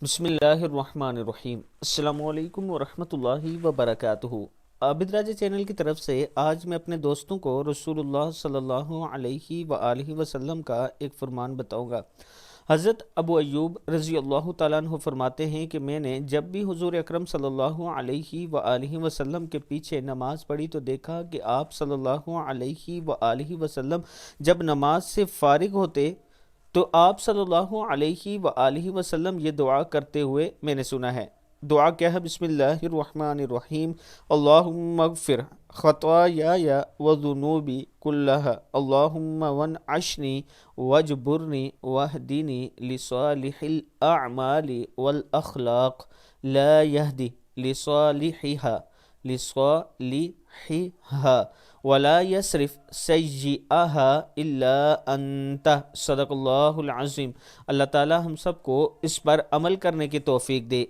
بسم اللہ الرحمن الرحیم۔ السلام علیکم ورحمۃ اللہ وبرکاتہ۔ عابد راجہ چینل کی طرف سے آج میں اپنے دوستوں کو رسول اللہ صلی اللہ علیہ وآلہ وسلم کا ایک فرمان بتاؤں گا۔ حضرت ابو ایوب رضی اللہ تعالیٰ عنہ فرماتے ہیں کہ میں نے جب بھی حضور اکرم صلی اللہ علیہ وآلہ وسلم کے پیچھے نماز پڑھی تو دیکھا کہ آپ صلی اللہ علیہ وآلہ وسلم جب نماز سے فارغ ہوتے تو آپ صلی اللہ علیہ وآلہ وسلم یہ دعا کرتے ہوئے میں نے سنا ہے۔ دعا کیا ہے؟ بسم اللہ الرحمن الرحیم۔ اللہم اغفر خطایای وذنوبی کلہا، اللہم وانعشنی واجبرنی واہدنی لصالح الاعمال والاخلاق، لا یہدی لصالحها ولا یصرف سیئها الا انت۔ صدق اللہ العظیم۔ اللہ تعالی ہم سب کو اس پر عمل کرنے کی توفیق دے۔